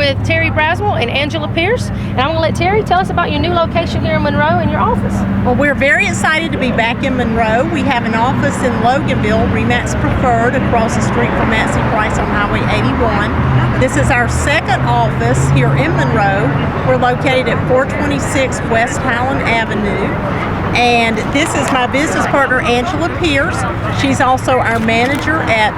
with Terry Braswell and Angela Pierce, and I'm going to let Terry tell us about your new location here in Monroe and your office. Well, we're very excited to be back in Monroe. We have an office in Loganville, Remax Preferred, across the street from Nancy Price on Highway 81. This is our second office here in Monroe. We're located at 426 West Highland Avenue. And this is my business partner, Angela Pierce. She's also our manager at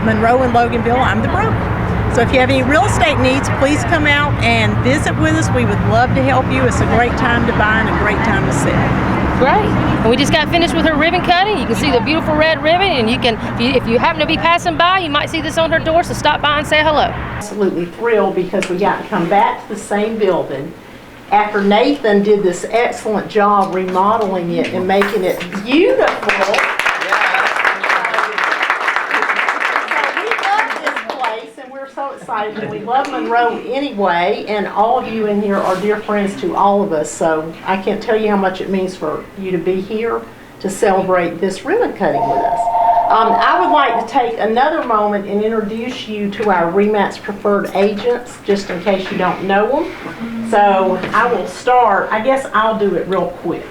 Monroe and Loganville. I'm the broker. So if you have any real estate needs, please come out and visit with us. We would love to help you. It's a great time to buy and a great time to sell. Great. And we just got finished with her ribbon cutting. You can see the beautiful red ribbon, and you can, if you happen to be passing by, you might see this on her door, so stop by and say hello. Absolutely thrilled because we got to come back to the same building after Nathan did this excellent job remodeling it and making it beautiful. So excited, and we love Monroe anyway, and all of you in here are dear friends to all of us, so I can't tell you how much it means for you to be here to celebrate this ribbon cutting with us. I would like to take another moment and introduce you to our Remax Preferred agents, just in case you don't know them. So I will start, I guess I'll do it real quick.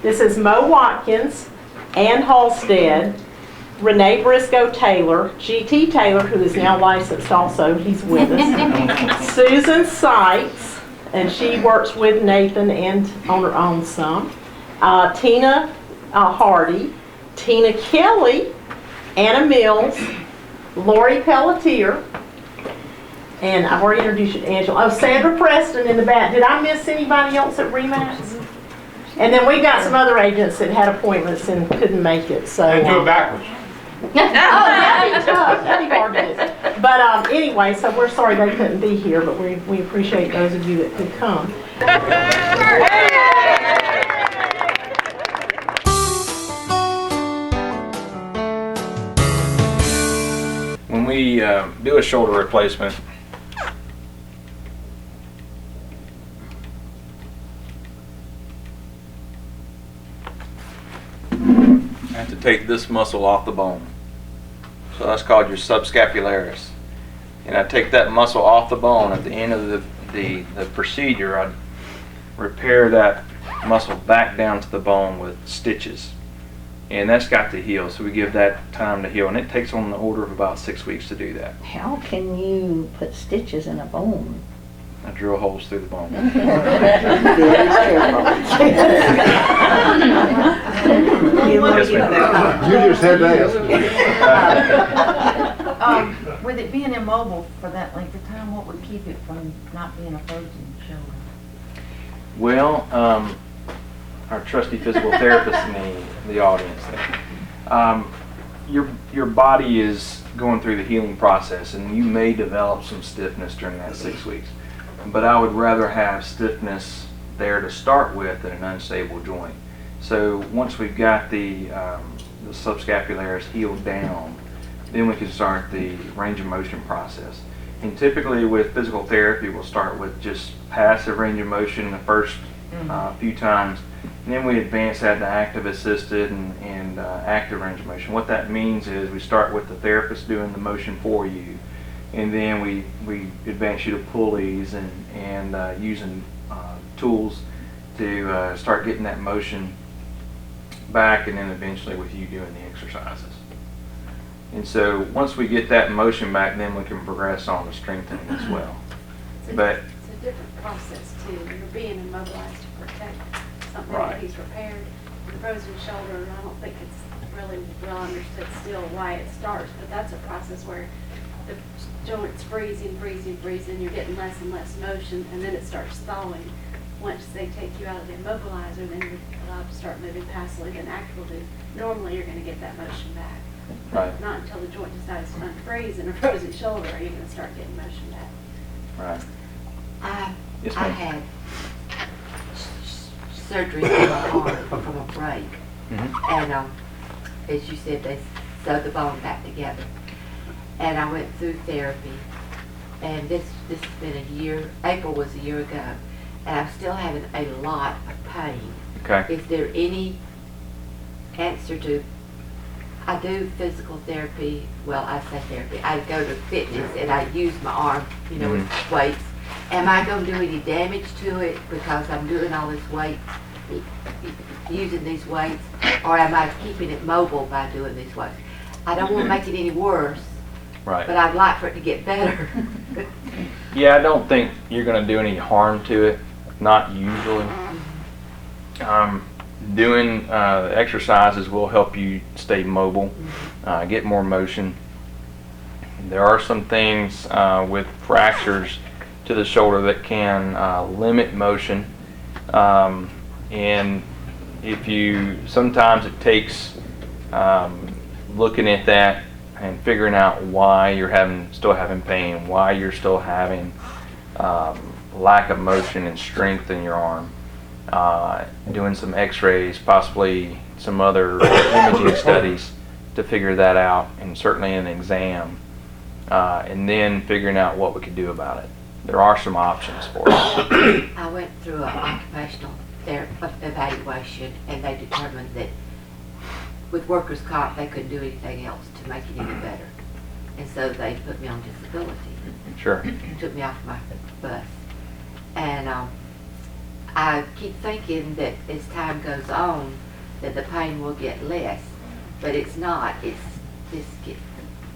This is Mo Watkins, Ann Halstead, Renee Briscoe Taylor, G.T. Taylor, who is now licensed also, he's with us. Susan Sykes, and she works with Nathan and on her own some. Tina Hardy, Tina Kelly, Anna Mills, Lori Pelletier, and I've already introduced you to Angela. Oh, Sandra Preston in the back. Did I miss anybody else at Remax? And then we've got some other agents that had appointments and couldn't make it. So and do it backwards. Oh, that'd be tough. That'd be hard to do. But anyway, so we're sorry they couldn't be here, but we appreciate those of you that could come. When we do a shoulder replacement, I have to take this muscle off the bone. So that's called your subscapularis. And I take that muscle off the bone. At the end of the procedure, I repair that muscle back down to the bone with stitches. And that's got to heal, so we give that time to heal. And it takes on the order of about 6 weeks to do that. How can you put stitches in a bone? I drill holes through the bone. Very careful. Yes, ma'am. You just had that. With it being immobile for that length of time, what would keep it from not being a frozen shoulder? Well, our trusty physical therapist in the audience there. Your body is going through the healing process, and you may develop some stiffness during that 6 weeks. But I would rather have stiffness there to start with than an unstable joint. So once we've got the subscapularis healed down, then we can start the range of motion process. And typically with physical therapy, we'll start with just passive range of motion the first few times, and then we advance that to active assisted and active range of motion. What that means is we start with the therapist doing the motion for you, and then we advance you to pulleys and using tools to start getting that motion back, and then eventually with you doing the exercises. And so once we get that motion back, then we can progress on to strengthening as well. But it's a different process too. You're being immobilized to protect something right. that he's repaired. The frozen shoulder, I don't think it's really well understood still why it starts, but that's a process where the joint's freezing, you're getting less and less motion, and then it starts thawing. Once they take you out of the immobilizer, then you're allowed to start moving passively and actively. Normally you're going to get that motion back. right, Not until the joint decides to unfreeze in a frozen shoulder are you going to start getting motion back. right. Yes, I ma'am. had surgery on my arm from a break, and as you said, they sewed the bone back together. And I went through therapy, and this has been a year. April was a year ago, and I'm still having a lot of pain. Okay. Is there any answer to? I do physical therapy. Well, I say therapy. I go to fitness and I use my arm, with weights. Am I gonna do any damage to it because I'm doing all this weight, using these weights? Or am I keeping it mobile by doing these weights? I don't wanna make it any worse, Right. but I'd like for it to get better. Yeah, I don't think you're going to do any harm to it. Not usually. Doing exercises will help you stay mobile, get more motion. There are some things with fractures to the shoulder that can limit motion, and sometimes it takes looking at that and figuring out why you're still having pain, why you're still having lack of motion and strength in your arm. Doing some x-rays, possibly some other imaging studies to figure that out, and certainly an exam, and then figuring out what we could do about it. There are some options for us. I went through an occupational therapy evaluation, and they determined that with workers' comp, they couldn't do anything else to make it any better. And so they put me on disability. Sure. Took me off my bus. And I keep thinking that as time goes on, that the pain will get less. But it's not. It's just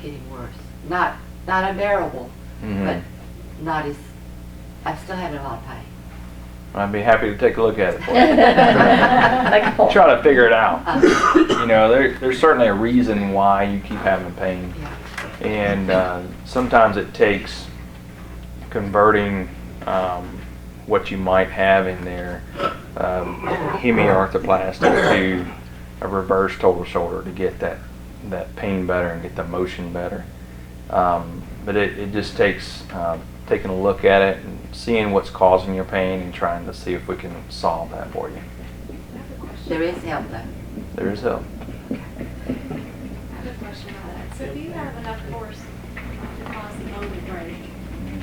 getting worse. Not unbearable, but not as... I'm still having a lot of pain. I'd be happy to take a look at it for you. Try to figure it out. You know, there's certainly a reason why you keep having pain. Yeah. And sometimes it takes converting what you might have in there, hemiarthroplasty, to a reverse total shoulder to get that pain better and get the motion better. But it just takes taking a look at it and seeing what's causing your pain and trying to see if we can solve that for you. There is help though. There is help. I have a question about that. So if you have enough force to cause the bone to break,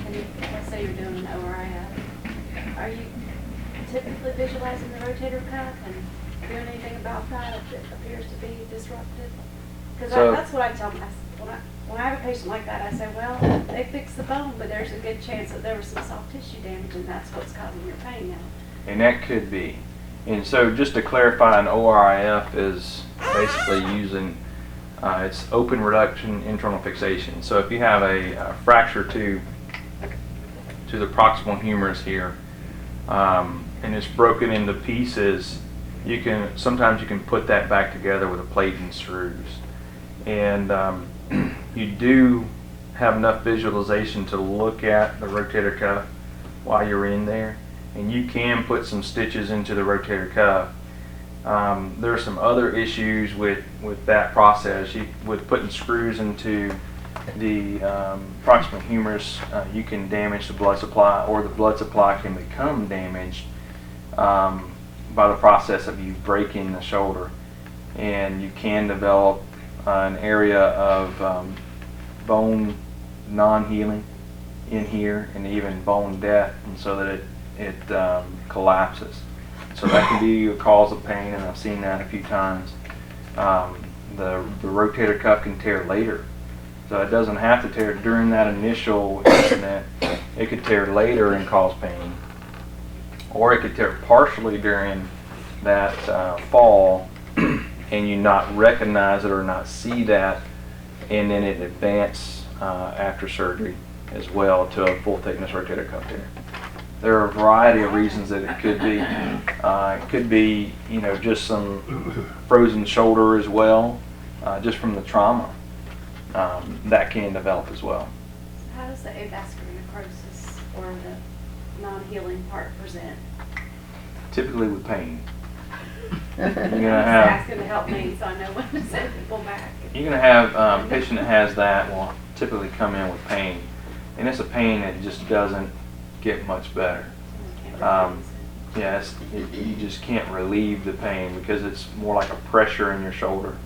and let's say you're doing an ORIF, are you typically visualizing the rotator cuff and doing anything about that if it appears to be disrupted? Because that's what I tell myself. When I have a patient like that, I say, well, they fixed the bone, but there's a good chance that there was some soft tissue damage, and that's what's causing your pain now. And that could be. And so just to clarify, an ORIF is basically using, it's open reduction internal fixation. So if you have a fracture to the proximal humerus here, and it's broken into pieces, sometimes you can put that back together with a plate and screws. And you do have enough visualization to look at the rotator cuff while you're in there, and you can put some stitches into the rotator cuff. There are some other issues with that process. With putting screws into the proximal humerus, you can damage the blood supply, or the blood supply can become damaged by the process of you breaking the shoulder, and you can develop an area of bone non-healing in here, and even bone death, and so that it collapses. So that can be a cause of pain, and I've seen that a few times. The rotator cuff can tear later, so it doesn't have to tear during that initial incident. It could tear later and cause pain, or it could tear partially during that fall, and you not recognize it or not see that, and then it advance after surgery as well to a full thickness rotator cuff tear. There are a variety of reasons that it could be. It could be, just some frozen shoulder as well, just from the trauma. That can develop as well. How does the avascular necrosis or the non-healing part present? Typically with pain. I'm just asking to help me so I know when to send people back. You're going to have a patient that has that will typically come in with pain, and it's a pain that just doesn't get much better. You just can't relieve the pain because it's more like a pressure in your shoulder,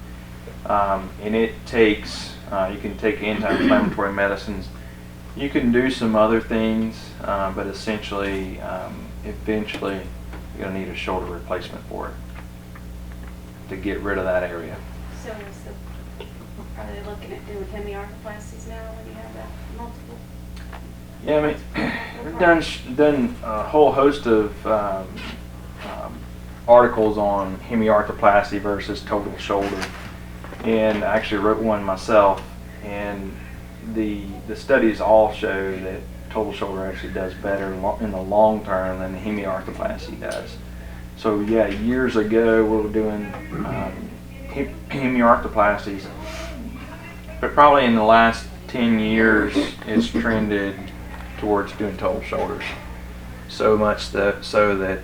and it takes, you can take anti-inflammatory medicines, you can do some other things, but essentially, eventually you're going to need a shoulder replacement for it to get rid of that area. So are they looking at doing hemiarthroplasties now when you have that multiple? Yeah, I mean, we've done a whole host of articles on hemiarthroplasty versus total shoulder, and I actually wrote one myself. And the studies all show that total shoulder actually does better in the long term than the hemiarthroplasty does. So yeah, years ago we were doing hemiarthroplasties, but probably in the last 10 years it's trended towards doing total shoulders. So much so that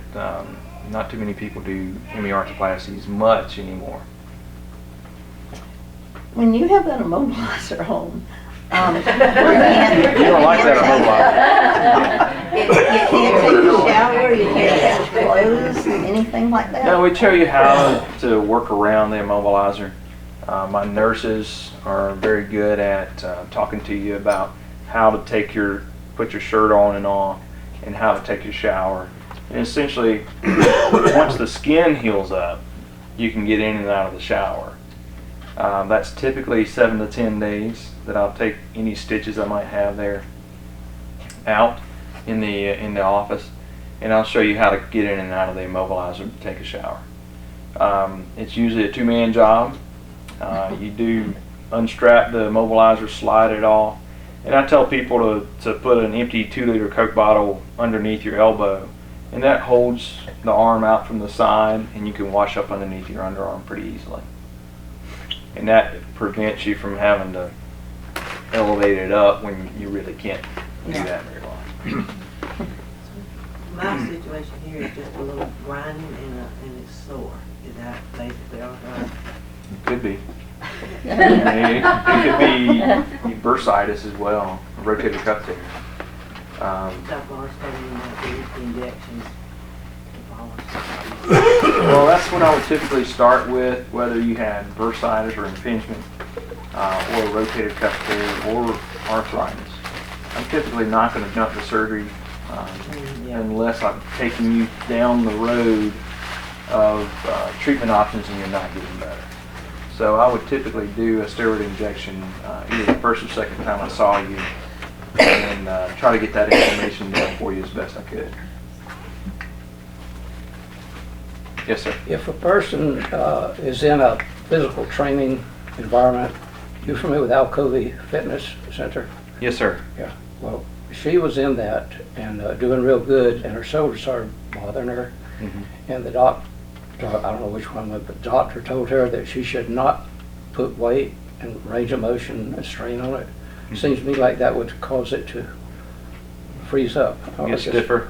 not too many people do hemiarthroplasties much anymore. When you have an immobilizer home, You don't like that you can't take a shower, you can't wash clothes, anything like that? No, we show you how to work around the immobilizer. My nurses are very good at talking to you about how to put your shirt on and off, and how to take your shower. And essentially, once the skin heals up, you can get in and out of the shower. That's typically 7 to 10 days that I'll take any stitches I might have there out in the office, and I'll show you how to get in and out of the immobilizer to take a shower. It's usually a two-man job. You do unstrap the immobilizer, slide it off, and I tell people to put an empty 2-liter Coke bottle underneath your elbow, and that holds the arm out from the side, and you can wash up underneath your underarm pretty easily. And that prevents you from having to elevate it up when you really can't do that very well. My situation here is just a little grinding and it's sore. Is that basically all right? Could be. It could be bursitis as well, rotator cuff tear. Stop on studying the injections. Well, that's what I would typically start with, whether you had bursitis or impingement, or rotator cuff tear, or arthritis. I'm typically not going to jump to surgery unless I'm taking you down the road of treatment options and you're not getting better. So I would typically do a steroid injection either the first or second time I saw you, and try to get that inflammation down for you as best I could. Yes, sir. If a person is in a physical training environment, you familiar with Alcovy Fitness Center? Yes, sir. Yeah. Well, she was in that and doing real good, and her shoulders started bothering her. Mm-hmm. And the doctor, I don't know which one, but the doctor told her that she should not put weight and range of motion and strain on it. Mm-hmm. Seems to me like that would cause it to freeze up. Get stiffer.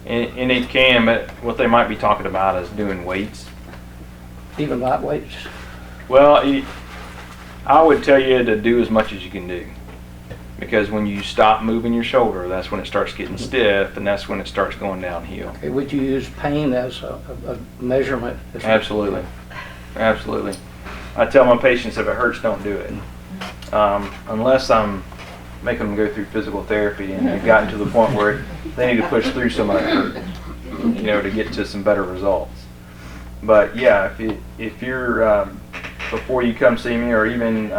And it can, but what they might be talking about is doing weights. Even light weights? Well, I would tell you to do as much as you can do. Because when you stop moving your shoulder, that's when it starts getting stiff, and that's when it starts going downhill. Okay, would you use pain as a measurement? Absolutely. Absolutely. I tell my patients if it hurts, don't do it. Unless I'm making them go through physical therapy and they've gotten to the point where they need to push through some of that hurt, to get to some better results. But yeah, if you're, before you come see me, or even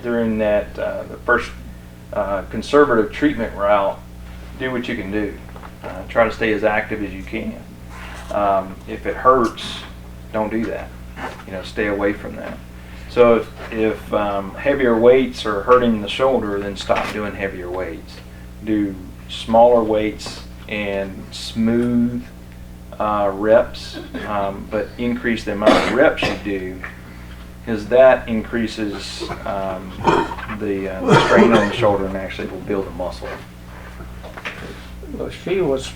during that, the first conservative treatment route, do what you can do. Try to stay as active as you can. If it hurts, don't do that. Stay away from that. So if heavier weights are hurting the shoulder, then stop doing heavier weights. Do smaller weights and smooth reps, but increase the amount of reps you do, because that increases the strain on the shoulder and actually will build the muscle. Well, she was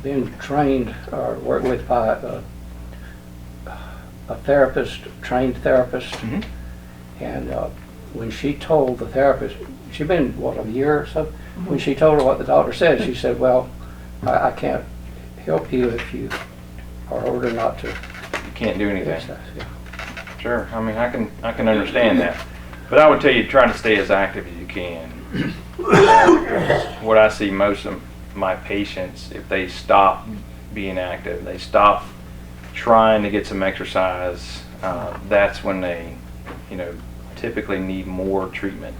being trained or worked with by a therapist, trained therapist, Mm-hmm. and when she told the therapist, she'd been, a year or so? Mm-hmm. When she told her what the doctor said, she said, well, I can't help you if you are ordered not to. You can't do anything. Exercise. Yeah. Sure. I mean, I can understand that, but I would tell you try to stay as active as you can. What I see most of my patients, if they stop being active, they stop trying to get some exercise, that's when they, typically need more treatment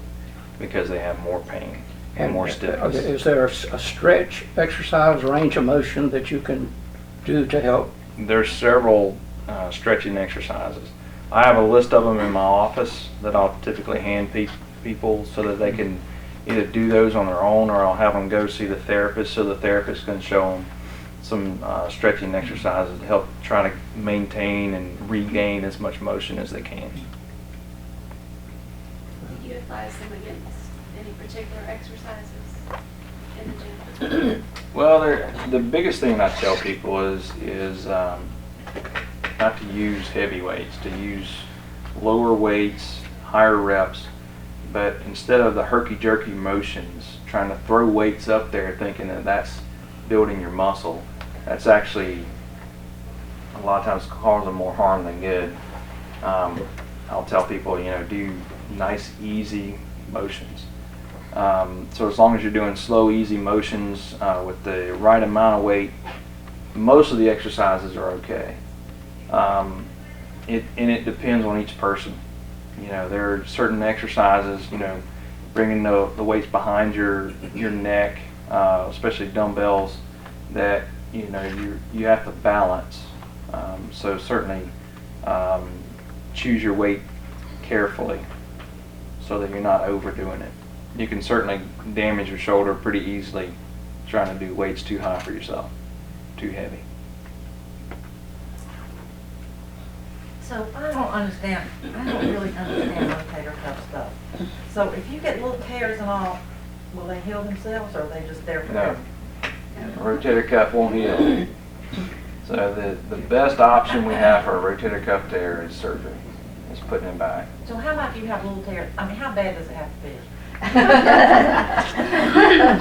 because they have more pain. And more stiffness. is there a stretch exercise, range of motion that you can do to help? There's several stretching exercises. I have a list of them in my office that I'll typically hand people so that they can either do those on their own, or I'll have them go see the therapist so the therapist can show them some stretching exercises to help try to maintain and regain as much motion as they can. Do you advise them against any particular exercises in the gym? Well, the biggest thing I tell people is not to use heavy weights, to use lower weights, higher reps, but instead of the herky-jerky motions, trying to throw weights up there thinking that that's building your muscle, that's actually a lot of times causing more harm than good. I'll tell people, do nice, easy motions. So as long as you're doing slow, easy motions with the right amount of weight, most of the exercises are okay. It depends on each person. There are certain exercises, bringing the weights behind your neck, especially dumbbells, that you have to balance. So certainly choose your weight carefully so that you're not overdoing it. You can certainly damage your shoulder pretty easily trying to do weights too high for yourself, too heavy. So I don't really understand rotator cuff stuff. So if you get little tears and all, will they heal themselves, or are they just there for No. them? Rotator cuff won't heal. So the best option we have for a rotator cuff tear is surgery. Is putting it back. So how about if you have little tears? I mean, how bad does it have to be?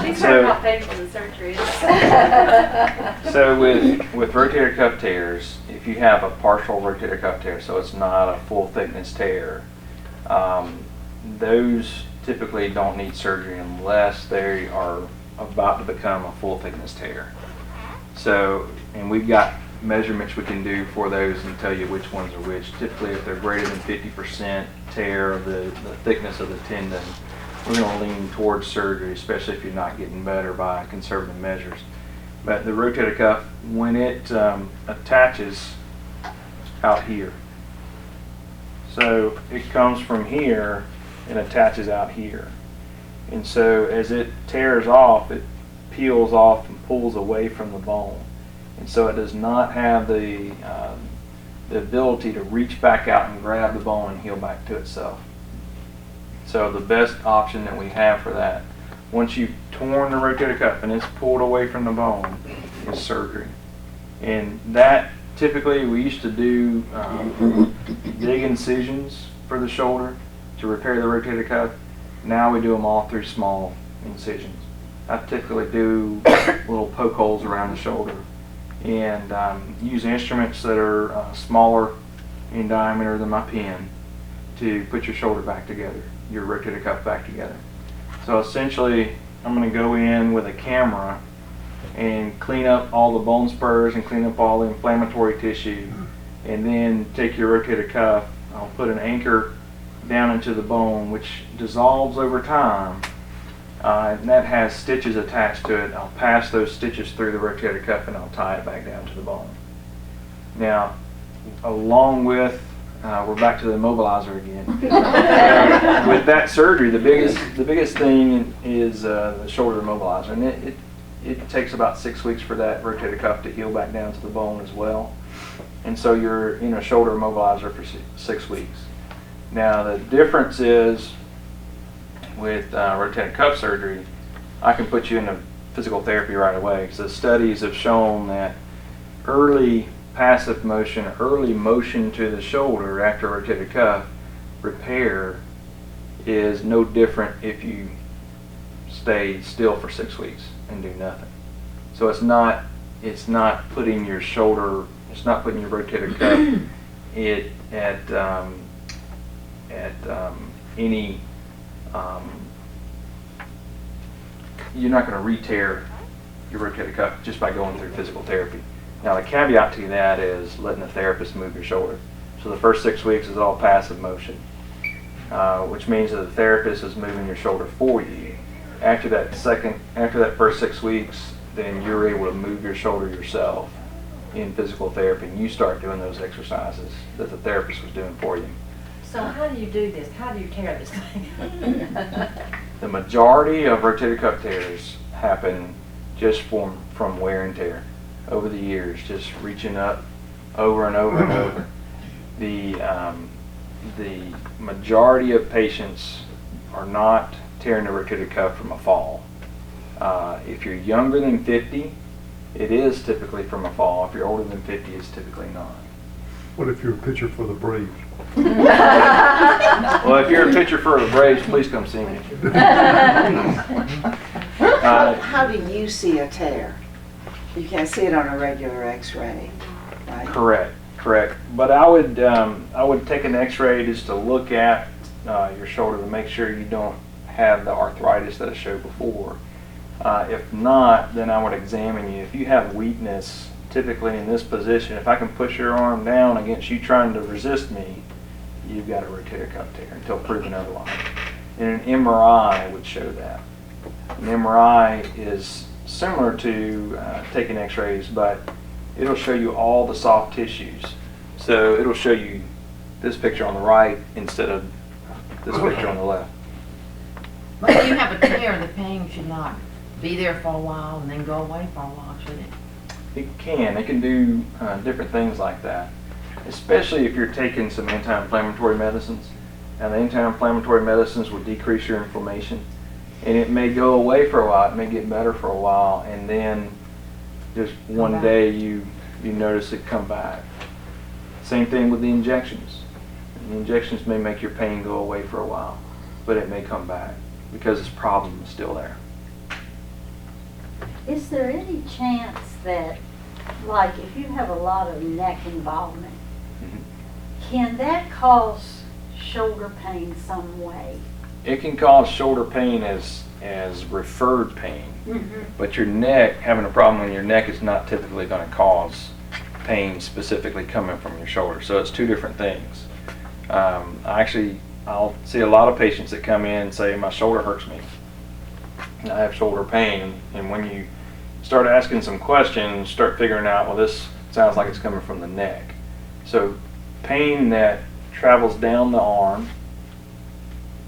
She's So- talking about painful the surgery is. So with rotator cuff tears, if you have a partial rotator cuff tear, so it's not a full thickness tear, those typically don't need surgery unless they are about to become a full thickness tear. So, and we've got measurements we can do for those and tell you which ones are which. Typically, if they're greater than 50% tear of the thickness of the tendon, we're going to lean towards surgery, especially if you're not getting better by conservative measures. But the rotator cuff, when it attaches out here, so it comes from here and attaches out here. And so as it tears off, it peels off and pulls away from the bone. And so it does not have the ability to reach back out and grab the bone and heal back to itself. So the best option that we have for that, once you've torn the rotator cuff and it's pulled away from the bone, is surgery. And that typically we used to do big incisions for the shoulder to repair the rotator cuff. Now we do them all through small incisions. I typically do little poke holes around the shoulder and use instruments that are smaller in diameter than my pen to put your shoulder back together, your rotator cuff back together. So essentially, I'm going to go in with a camera and clean up all the bone spurs and clean up all the inflammatory tissue, and then take your rotator cuff. I'll put an anchor down into the bone, which dissolves over time, and that has stitches attached to it. I'll pass those stitches through the rotator cuff and I'll tie it back down to the bone. Now, along with we're back to the immobilizer again. With that surgery, the biggest thing is the shoulder immobilizer, and it takes about 6 weeks for that rotator cuff to heal back down to the bone as well. And so you're in a shoulder immobilizer for 6 weeks. Now the difference is with rotator cuff surgery, I can put you into physical therapy right away, because the studies have shown that early passive motion, early motion to the shoulder after rotator cuff repair is no different if you stay still for 6 weeks and do nothing. So it's not putting your shoulder, it's not putting your rotator cuff at any you're not going to re-tear your rotator cuff just by going through physical therapy. Now the caveat to that is letting the therapist move your shoulder. So the first 6 weeks is all passive motion, which means that the therapist is moving your shoulder for you. after that first 6 weeks, then you're able to move your shoulder yourself in physical therapy, and you start doing those exercises that the therapist was doing for you. So how do you do this? How do you tear this thing? The majority of rotator cuff tears happen just from wear and tear over the years, just reaching up over and over and over. The majority of patients are not tearing the rotator cuff from a fall. If you're younger than 50, it is typically from a fall. If you're older than 50, it's typically not. What if you're a pitcher for the Braves? Well, if you're a pitcher for the Braves, please come see me. How do you see a tear? You can't see it on a regular x-ray, right? Correct. But I would take an X-ray just to look at your shoulder to make sure you don't have the arthritis that I showed before. If not, then I would examine you. If you have weakness, typically in this position, if I can push your arm down against you trying to resist me, you've got a rotator cuff tear until proven otherwise. And an MRI would show that. An MRI is similar to taking X-rays, but it'll show you all the soft tissues. So it'll show you this picture on the right instead of this picture on the left. But if you have a tear, the pain should not be there for a while and then go away for a while, should it? It can do different things like that, especially if you're taking some anti-inflammatory medicines. And the anti-inflammatory medicines will decrease your inflammation, and it may go away for a while, it may get better for a while, and then just one day you notice it come back. Same thing with the injections. The injections may make your pain go away for a while, but it may come back because this problem is still there. Is there any chance that, like, if you have a lot of neck involvement, can that cause shoulder pain some way? It can cause shoulder pain as referred pain, but your neck, having a problem in your neck is not typically going to cause pain specifically coming from your shoulder. So it's two different things. I'll see a lot of patients that come in and say, my shoulder hurts me. And I have shoulder pain. And when you start asking some questions, start figuring out, well, this sounds like it's coming from the neck. So pain that travels down the arm,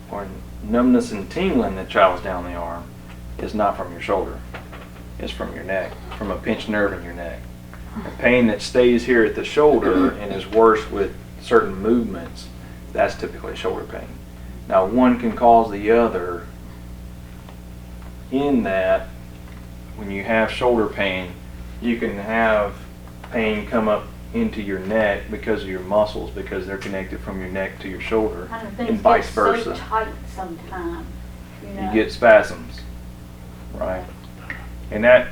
or numbness and tingling that travels down the arm, is not from your shoulder. It's from your neck, from a pinched nerve in your neck. The pain that stays here at the shoulder and is worse with certain movements, that's typically shoulder pain. Now, one can cause the other in that when you have shoulder pain, you can have pain come up into your neck because of your muscles, because they're connected from your neck to your shoulder, and vice versa. So tight sometimes, you know? You get spasms, right? And that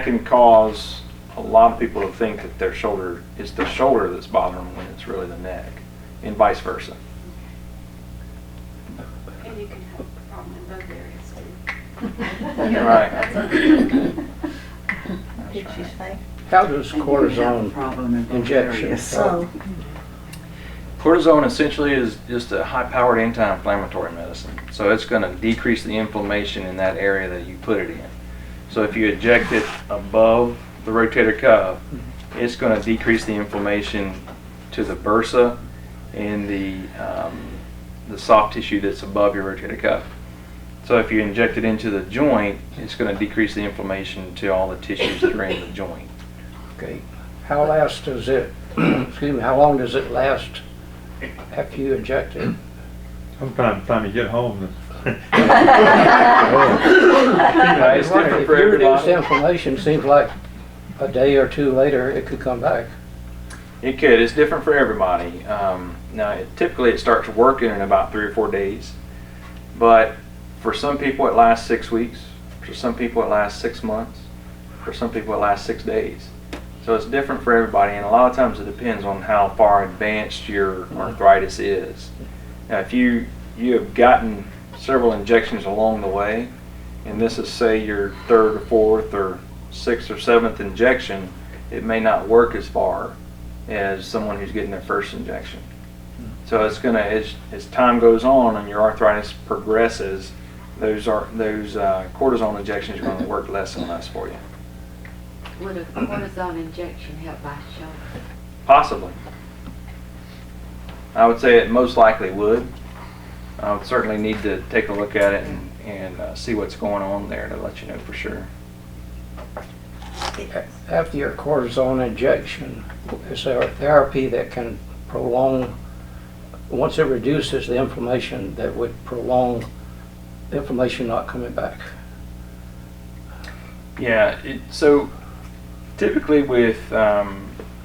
can cause a lot of people to think that their shoulder is the shoulder that's bothering them when it's really the neck, and vice versa. And you can have a problem in both areas too. Right. How does cortisone injections help? Cortisone essentially is just a high-powered anti-inflammatory medicine. So it's going to decrease the inflammation in that area that you put it in. So if you inject it above the rotator cuff, it's going to decrease the inflammation to the bursa and the soft tissue that's above your rotator cuff. So if you inject it into the joint, it's going to decrease the inflammation to all the tissues that are in the joint. Okay. How long does it last after you inject it? Sometimes by the time you get home, It's different If for you reduce everybody. the inflammation, seems like a day or two later it could come back. It could. It's different for everybody. Now, typically it starts working in about 3 or 4 days, but for some people it lasts 6 weeks. For some people it lasts 6 months. For some people it lasts 6 days. So it's different for everybody, and a lot of times it depends on how far advanced your arthritis is. Now, if you have gotten several injections along the way, and this is, say, your 3rd or 4th or 6th or 7th injection, it may not work as far as someone who's getting their first injection. So it's gonna, as time goes on and your arthritis progresses, those cortisone injections are going to work less and less for you. Would a cortisone injection help my shoulder? Possibly. I would say it most likely would. I would certainly need to take a look at it and see what's going on there to let you know for sure. After your cortisone injection, is there a therapy that can prolong, once it reduces the inflammation, that would prolong the inflammation not coming back? Yeah, so typically with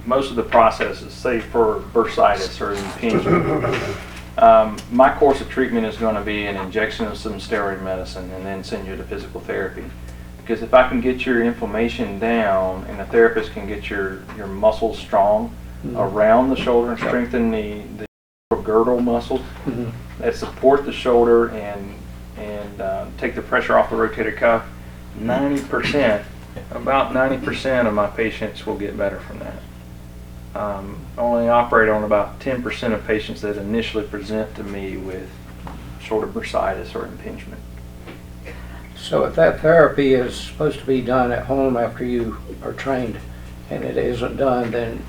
most of the processes, say for bursitis or impingement, my course of treatment is going to be an injection of some steroid medicine and then send you to physical therapy. Because if I can get your inflammation down and the therapist can get your muscles strong around the shoulder and strengthen the girdle muscles that support the shoulder and take the pressure off the rotator cuff, 90%, about 90% of my patients will get better from that. I only operate on about 10% of patients that initially present to me with shoulder bursitis or impingement. So if that therapy is supposed to be done at home after you are trained and it isn't done, then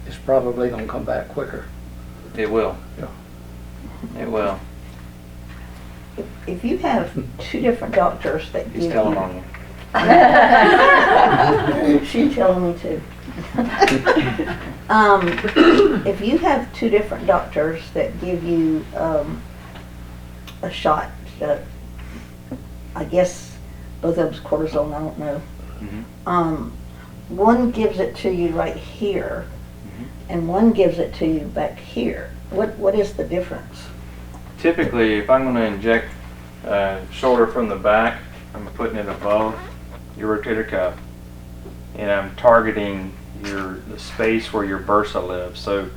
it's probably going to come back quicker. It will. Yeah. It will. If you have two different doctors that He's give telling you... on you. She's telling me too. If you have two different doctors that give you a shot, I guess both of them's cortisone, I don't know. One gives it to you right here, and one gives it to you back here. What is the difference? Typically, if I'm going to inject shoulder from the back, I'm putting it above your rotator cuff, and I'm targeting the space where your bursa lives. So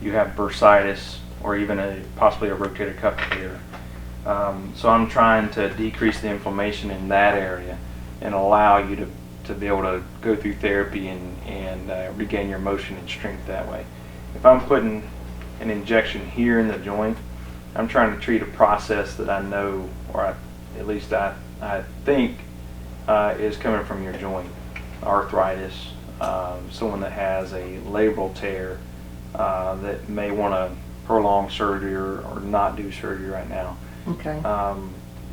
you have bursitis or even possibly a rotator cuff tear. So I'm trying to decrease the inflammation in that area and allow you to be able to go through therapy and regain your motion and strength that way. If I'm putting an injection here in the joint, I'm trying to treat a process that I know, or at least I think is coming from your joint. Arthritis, someone that has a labral tear that may want to prolong surgery or not do surgery right now. Okay.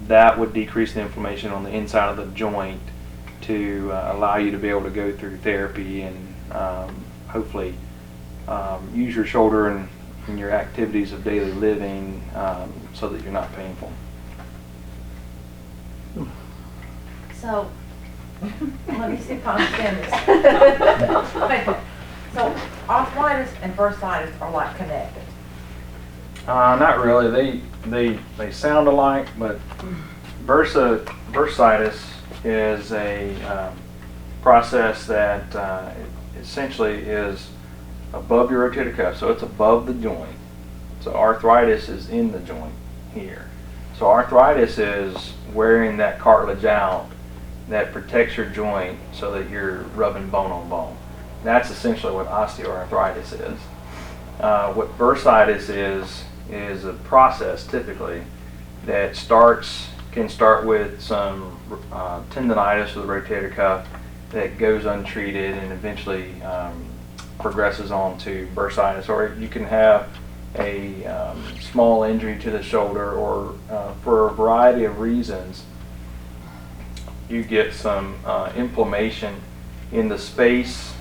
That would decrease the inflammation on the inside of the joint to allow you to be able to go through therapy and hopefully use your shoulder in your activities of daily living so that you're not painful. So, let me see if I understand this. So, arthritis and bursitis are like connected. Not really. They sound alike, but bursitis is a process that essentially is above your rotator cuff, so it's above the joint. So arthritis is in the joint here. So arthritis is wearing that cartilage out that protects your joint so that you're rubbing bone on bone. That's essentially what osteoarthritis is. What bursitis is a process typically that can start with some tendonitis of the rotator cuff that goes untreated and eventually progresses on to bursitis, or you can have a small injury to the shoulder, or for a variety of reasons you get some inflammation in the space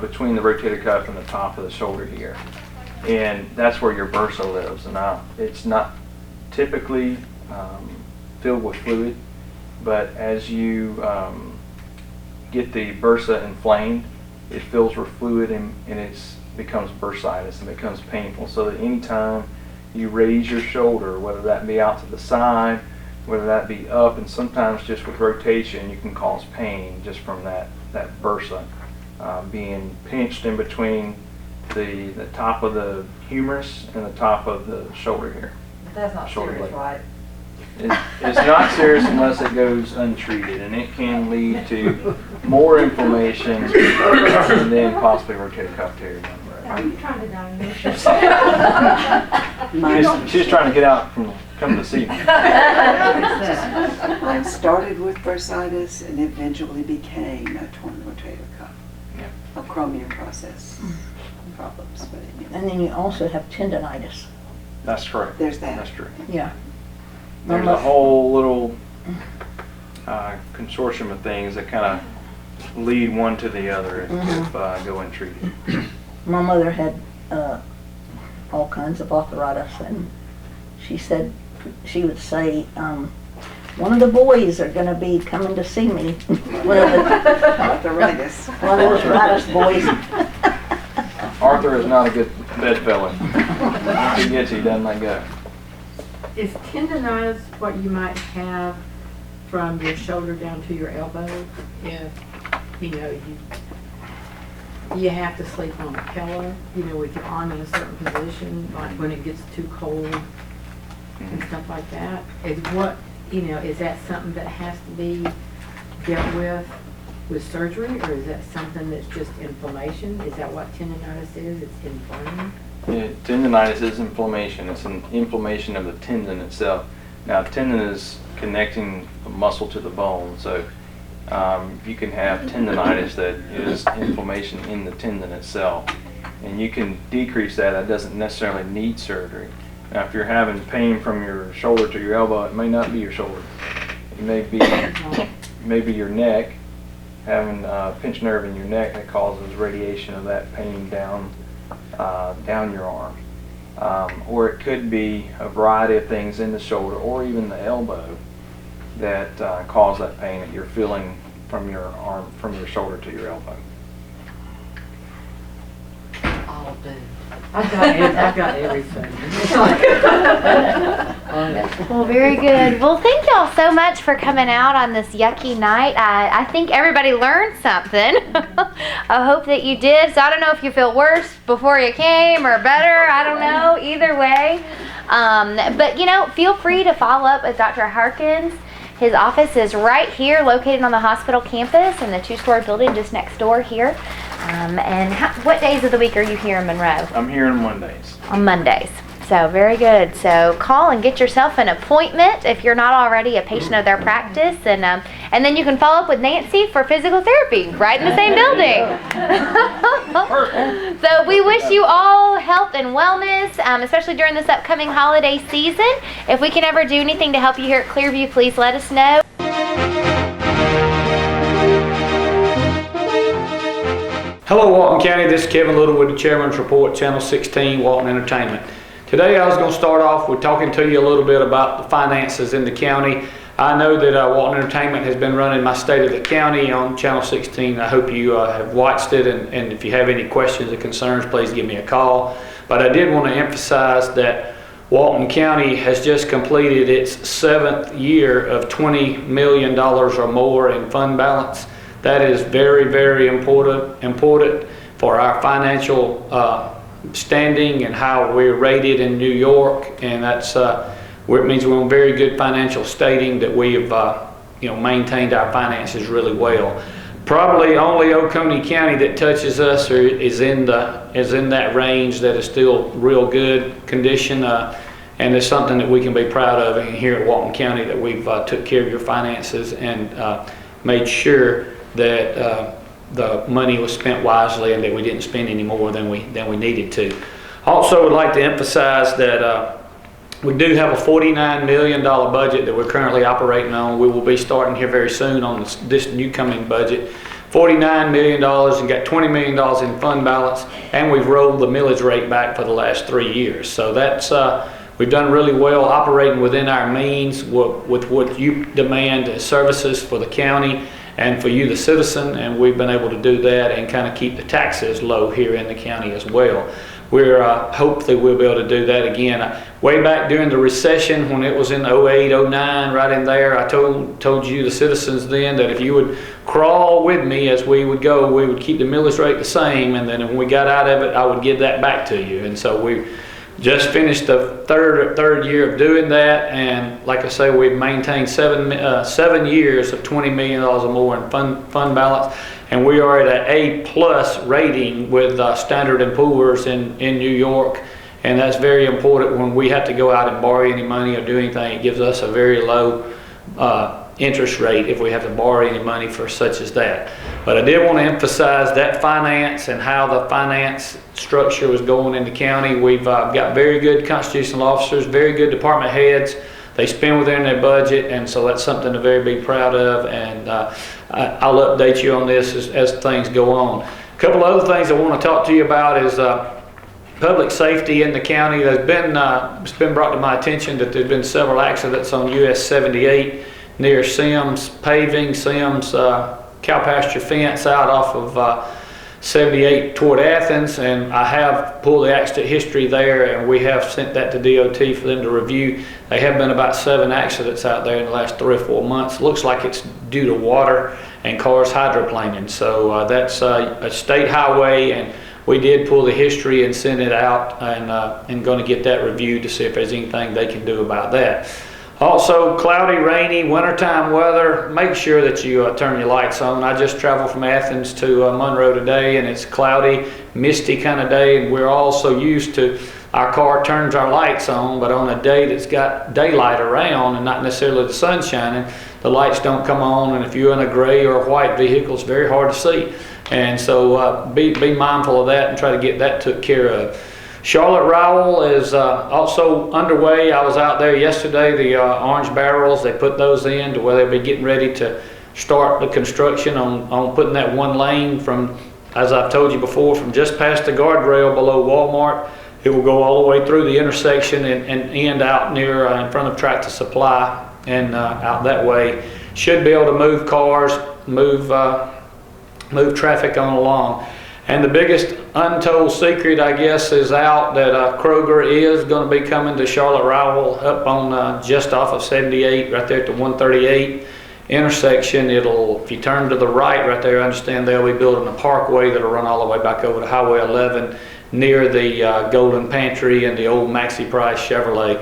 between the rotator cuff and the top of the shoulder here, and that's where your bursa lives. And now it's not typically filled with fluid, but as you get the bursa inflamed, it fills with fluid and it becomes bursitis and becomes painful. So that anytime you raise your shoulder, whether that be out to the side, whether that be up, and sometimes just with rotation, you can cause pain just from that bursa being pinched in between the top of the humerus and the top of the shoulder here. But that's not Shoulder serious, blade. right? It's not serious unless it goes untreated, and it can lead to more inflammation and then possibly rotator cuff tear down the road. Are you trying to diagnose She's trying to get out from coming to see me. Mine started with bursitis and eventually became a torn rotator cuff. Yeah. A chromium process problems, but anyway. And then you also have tendonitis. That's correct. There's that. That's true. Yeah. There's a whole little consortium of things that kind of lead one to the other if go untreated. My mother had all kinds of arthritis, and she would say, one of the boys are going to be coming to see me. One of the arthritis. One of those arthritis boys. Arthur is not a good bedfellow. Once he gets, he doesn't let go. Is tendonitis what you might have from your shoulder down to your elbow? If, you have to sleep on a pillow, with your arm in a certain position, like when it gets too cold and stuff like that? Is that something that has to be dealt with surgery, or is that something that's just inflammation? Is that what tendonitis is? It's inflamed? Yeah, tendonitis is inflammation. It's an inflammation of the tendon itself. Now, tendon is connecting the muscle to the bone, so you can have tendonitis that is inflammation in the tendon itself, and you can decrease that. That doesn't necessarily need surgery. Now, if you're having pain from your shoulder to your elbow, it may not be your shoulder. It may be your neck, having a pinched nerve in your neck that causes radiation of that pain down your arm. Or it could be a variety of things in the shoulder or even the elbow that cause that pain that you're feeling from your arm, from your shoulder to your elbow. All do. I've got everything. Well, very good. Well, thank y'all so much for coming out on this yucky night. I think everybody learned something. I hope that you did. So I don't know if you feel worse before you came or better. I don't know. Either way. But, feel free to follow up with Dr. Harkins. His office is right here, located on the hospital campus in the 2-story building just next door here. What days of the week are you here in Monroe? I'm here on Mondays. On Mondays. So very good. So call and get yourself an appointment if you're not already a patient of their practice, and then you can follow up with Nancy for physical therapy right in the same building. So we wish you all health and wellness, especially during this upcoming holiday season. If we can ever do anything to help you here at Clearview, please let us know. Hello Walton County, this is Kevin Little with the Chairman's Report, Channel 16, Walton Entertainment. Today I was going to start off with talking to you a little bit about the finances in the county. I know that Walton Entertainment has been running My State of the County on Channel 16. I hope you have watched it, and if you have any questions or concerns, please give me a call. But I did want to emphasize that Walton County has just completed its 7th year of $20 million or more in fund balance. That is very, very important for our financial standing and how we're rated in New York, and that's it means we're in very good financial stating, that we have maintained our finances really well. Probably only Oconee County that touches us is in that range that is still real good condition, and it's something that we can be proud of here at Walton County, that we've took care of your finances and made sure that the money was spent wisely and that we didn't spend any more than we needed to. Also, would like to emphasize that we do have a $49 million budget that we're currently operating on. We will be starting here very soon on this new coming budget. $49 million, and got $20 million in fund balance, and we've rolled the millage rate back for the last 3 years. So that's we've done really well operating within our means with what you demand as services for the county and for you, the citizen, and we've been able to do that and kind of keep the taxes low here in the county as well. We're hopefully we'll be able to do that again. Way back during the recession, when it was in 08, 09, right in there, I told you, the citizens then, that if you would crawl with me as we would go, we would keep the millage rate the same, and then when we got out of it, I would give that back to you. And so we just finished the third year of doing that, and like I say, we've maintained 7 years of $20 million or more in fund balance. and we are at an A+ rating with Standard & Poor's in New York. And that's very important when we have to go out and borrow any money or do anything. It gives us a very low interest rate if we have to borrow any money for such as that. But I did want to emphasize that finance and how the finance structure was going in the county. We've got very good constitutional officers, very good department heads. They spend within their budget, and so that's something to very be proud of. And I'll update you on this as things go on. A couple of other things I want to talk to you about is public safety in the county. There's been it's been brought to my attention that there's been several accidents on US 78 near Sims Paving, Sims cow pasture fence out off of 78 toward Athens, and I have pulled the accident history there, and we have sent that to DOT for them to review. They have been about 7 accidents out there in the last 3 or 4 months. Looks like it's due to water and cars hydroplaning. So that's a state highway, and we did pull the history and send it out, and going to get that reviewed to see if there's anything they can do about that. Also, cloudy, rainy, wintertime weather, make sure that you turn your lights on. I just traveled from Athens to Monroe today, and it's cloudy, misty kind of day, and we're all so used to our car turns our lights on, but on a day that's got daylight around and not necessarily the sun shining, the lights don't come on, and if you're in a gray or a white vehicle, it's very hard to see. And so be mindful of that and try to get that took care of. Charlotte Rowell is also underway. I was out there yesterday. The orange barrels, they put those in to where they'll be getting ready to start the construction on putting that 1 lane from, as I've told you before, from just past the guardrail below Walmart. It will go all the way through the intersection and end out near in front of Tractor Supply and out that way. Should be able to move cars, move traffic on along. And the biggest untold secret, I guess, is out that Kroger is going to be coming to Charlotte Rowell up on just off of 78, right there at the 138 intersection. If you turn to the right there, I understand they'll be building a parkway that'll run all the way back over to Highway 11 near the Golden Pantry and the old Maxi Price Chevrolet.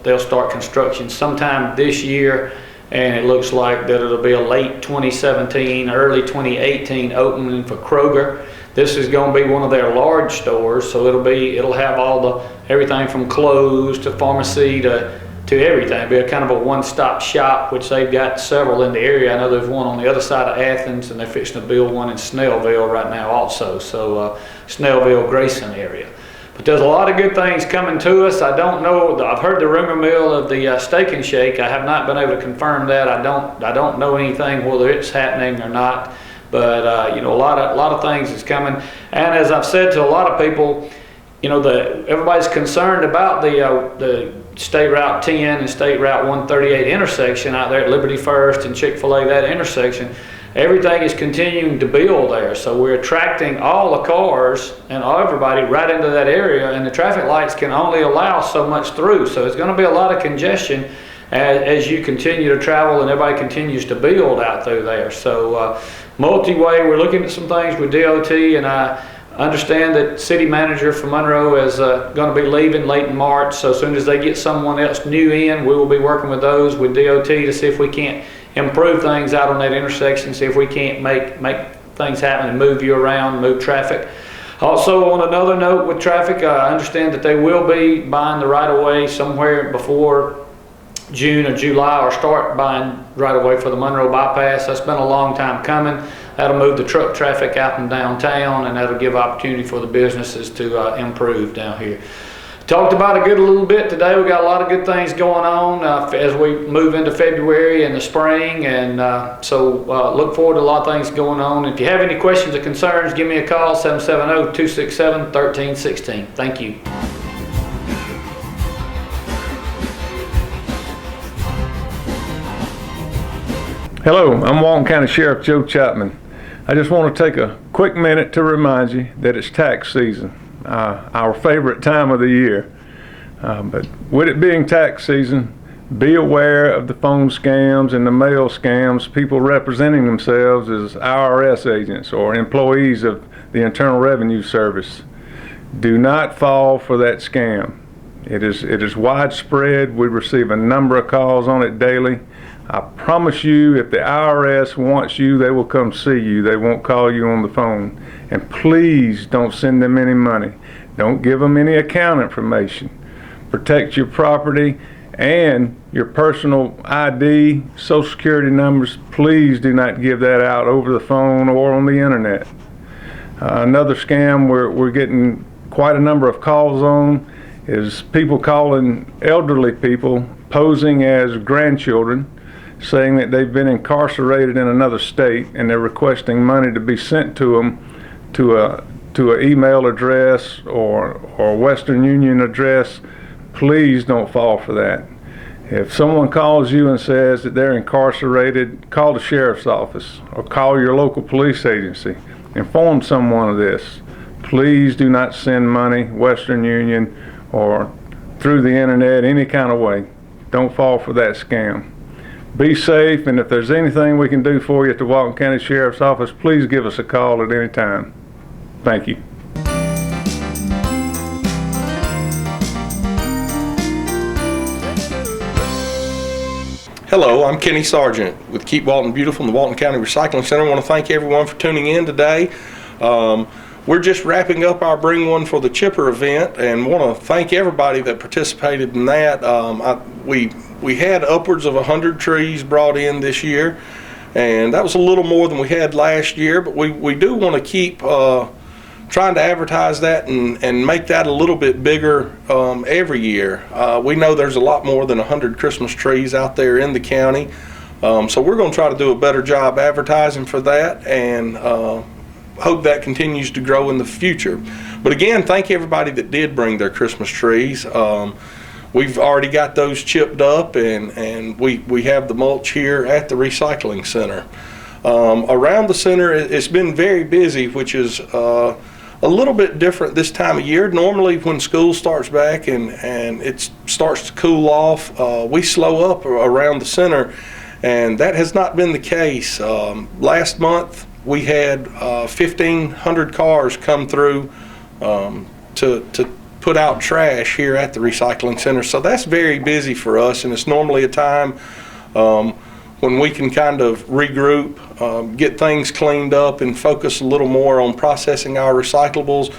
They'll start construction sometime this year. And it looks like that it'll be a late 2017, early 2018 opening for Kroger. This is going to be one of their large stores, so it'll have everything from clothes to pharmacy to everything. It'll be a kind of a one-stop shop, which they've got several in the area. I know there's one on the other side of Athens, and they're fixing to build one in Snellville right now also. So Snellville, Grayson area. But there's a lot of good things coming to us. I don't know. I've heard the rumor mill of the Steak and Shake. I have not been able to confirm that. I don't know anything whether it's happening or not. But a lot of things is coming. And as I've said to a lot of people, everybody's concerned about the State Route 10 and State Route 138 intersection out there at Liberty First and Chick-fil-A, that intersection. Everything is continuing to build there, so we're attracting all the cars and everybody right into that area, and the traffic lights can only allow so much through. So it's going to be a lot of congestion as you continue to travel and everybody continues to build out through there. So multi-way, we're looking at some things with DOT, and I understand that city manager for Monroe is going to be leaving late in March. So as soon as they get someone else new in, we will be working with those with DOT to see if we can't improve things out on that intersection, see if we can't make things happen and move you around, move traffic. Also, on another note with traffic, I understand that they will be buying the right-of-way somewhere before June or July, or start buying right-of-way for the Monroe bypass. That's been a long time coming. That'll move the truck traffic out in downtown, and that'll give opportunity for the businesses to improve down here. Talked about it a little bit today. We got a lot of good things going on as we move into February and the spring, and so look forward to a lot of things going on. If you have any questions or concerns, give me a call, 770-267-1316. Thank you. Hello, I'm Walton County Sheriff Joe Chapman. I just want to take a quick minute to remind you that it's tax season. Our favorite time of the year. But with it being tax season, be aware of the phone scams and the mail scams, people representing themselves as IRS agents or employees of the Internal Revenue Service. Do not fall for that scam. It is widespread. We receive a number of calls on it daily. I promise you, if the IRS wants you, they will come see you. They won't call you on the phone. And please don't send them any money. Don't give them any account information. Protect your property and your personal ID, Social Security numbers. Please do not give that out over the phone or on the internet. Another scam we're getting quite a number of calls on is people calling elderly people, posing as grandchildren, saying that they've been incarcerated in another state and they're requesting money to be sent to them to an email address or Western Union address. Please don't fall for that. If someone calls you and says that they're incarcerated, call the sheriff's office or call your local police agency. Inform someone of this. Please do not send money, Western Union or through the internet, any kind of way. Don't fall for that scam. Be safe, and if there's anything we can do for you at the Walton County Sheriff's Office, please give us a call at any time. Thank you. Hello, I'm Kenny Sargent with Keep Walton Beautiful and the Walton County Recycling Center. I want to thank everyone for tuning in today. We're just wrapping up our Bring One for the Chipper event and want to thank everybody that participated in that. We had upwards of 100 trees brought in this year, and that was a little more than we had last year, but we do want to keep trying to advertise that and make that a little bit bigger every year. We know there's a lot more than 100 Christmas trees out there in the county, so we're going to try to do a better job advertising for that, and hope that continues to grow in the future. But again, thank everybody that did bring their Christmas trees. We've already got those chipped up, and we have the mulch here at the recycling center. Around the center, it's been very busy, which is a little bit different this time of year. Normally when school starts back and it starts to cool off, we slow up around the center, and that has not been the case. Last month we had 1,500 cars come through to put out trash here at the recycling center. So that's very busy for us, and it's normally a time when we can kind of regroup, get things cleaned up, and focus a little more on processing our recyclables.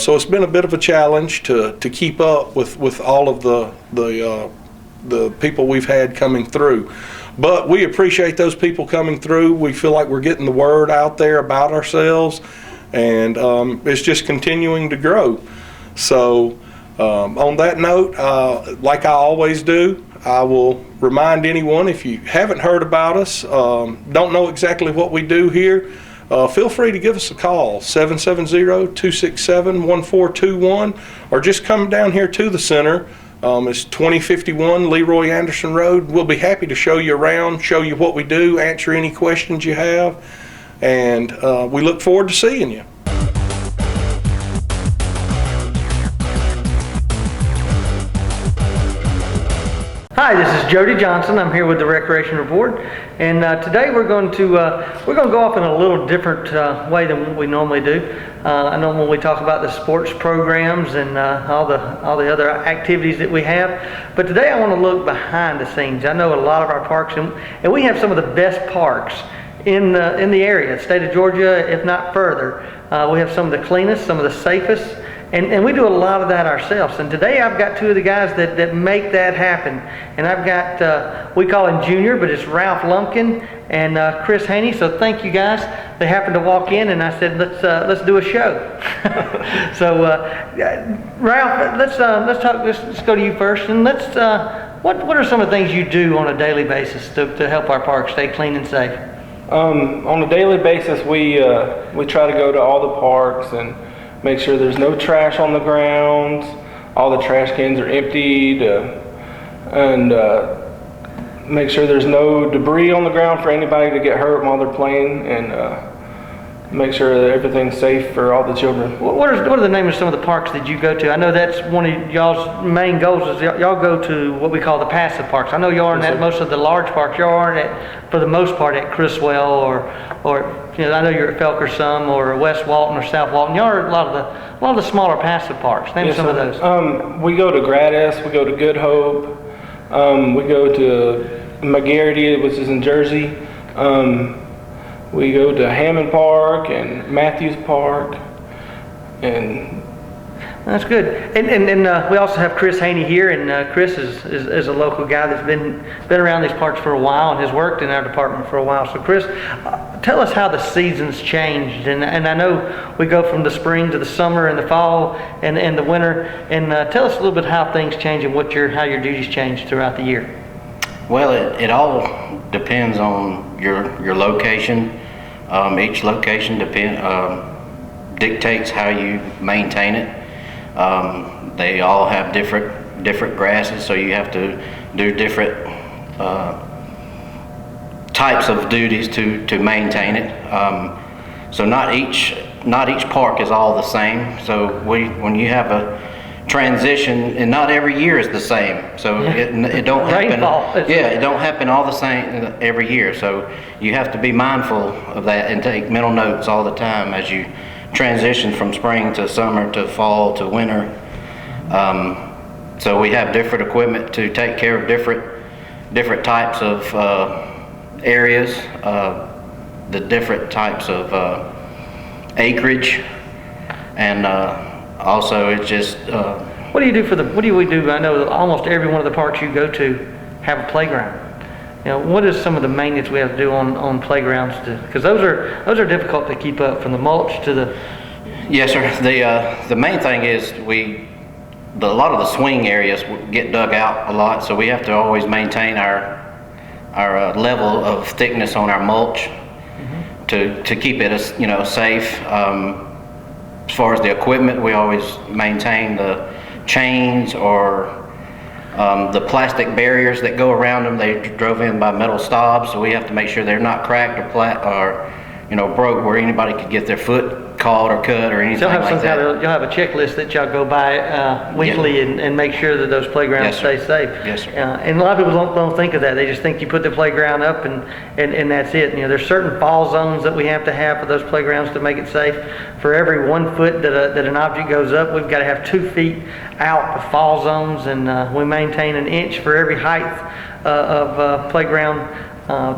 So it's been a bit of a challenge to keep up with all of the people we've had coming through. But we appreciate those people coming through. We feel like we're getting the word out there about ourselves, and it's just continuing to grow. So on that note, like I always do, I will remind anyone, if you haven't heard about us, don't know exactly what we do here, feel free to give us a call, 770-267-1421, or just come down here to the center. It's 2051 Leroy Anderson Road. We'll be happy to show you around, show you what we do, answer any questions you have, and we look forward to seeing you. Hi, this is Jody Johnson. I'm here with the Recreation Board, and today we're going to go off in a little different way than what we normally do. I normally talk about the sports programs and all the other activities that we have, but today I want to look behind the scenes. I know a lot of our parks, and we have some of the best parks in the area, state of Georgia, if not further. We have some of the cleanest, some of the safest. And we do a lot of that ourselves. And today I've got two of the guys that make that happen. And I've got, we call him Junior, but it's Ralph Lumpkin and Chris Haney. So thank you guys. They happened to walk in, and I said, let's do a show. So Ralph, let's go to you first, and let's what are some of the things you do on a daily basis to help our parks stay clean and safe? On a daily basis, we try to go to all the parks and make sure there's no trash on the grounds, all the trash cans are emptied, and make sure there's no debris on the ground for anybody to get hurt while they're playing, and make sure that everything's safe for all the children. What are the names of some of the parks that you go to? I know that's one of y'all's main goals is y'all go to what we call the passive parks. I know y'all aren't at most of the large parks. Y'all aren't at, for the most part, at Criswell or you know, I know you're at Felker some, or West Walton or South Walton. Y'all are at a lot of the smaller passive parks. Name some of those. We go to Gratis. We go to Good Hope. We go to McGarity, which is in Jersey. We go to Hammond Park and Matthews Park, and that's good. And we also have Chris Haney here, and Chris is a local guy that's been around these parks for a while and has worked in our department for a while. So Chris, tell us how the seasons changed. And I know we go from the spring to the summer and the fall and the winter. And tell us a little bit how things change and how your duties change throughout the year. Well, it all depends on your location. Each location dictates how you maintain it. They all have different grasses, so you have to do different types of duties to maintain it. So not each park is all the same. So when you have a transition, and not every year is the same. So it don't happen. It don't happen all the same every year. So you have to be mindful of that and take mental notes all the time as you transition from spring to summer to fall to winter. So we have different equipment to take care of different types of areas, the different types of acreage, and also it's just. What do you do what do we do? I know almost every one of the parks you go to have a playground. You know, what is some of the maintenance we have to do on playgrounds? Because those are difficult to keep up, from the mulch to the. Yes, sir. The main thing is a lot of the swing areas get dug out a lot, so we have to always maintain our level of thickness on our mulch to keep it safe. As far as the equipment, we always maintain the chains or the plastic barriers that go around them. They drove in by metal stobs, so we have to make sure they're not cracked or broke where anybody could get their foot caught or cut or anything like that. You'll have a checklist that y'all go by weekly and make sure that those playgrounds stay safe. Yes, sir. And a lot of people don't think of that. They just think you put the playground up and that's it. There's certain fall zones that we have to have for those playgrounds to make it safe. For every 1 foot that an object goes up, we've got to have 2 feet out of fall zones, and we maintain 1 inch for every height of playground.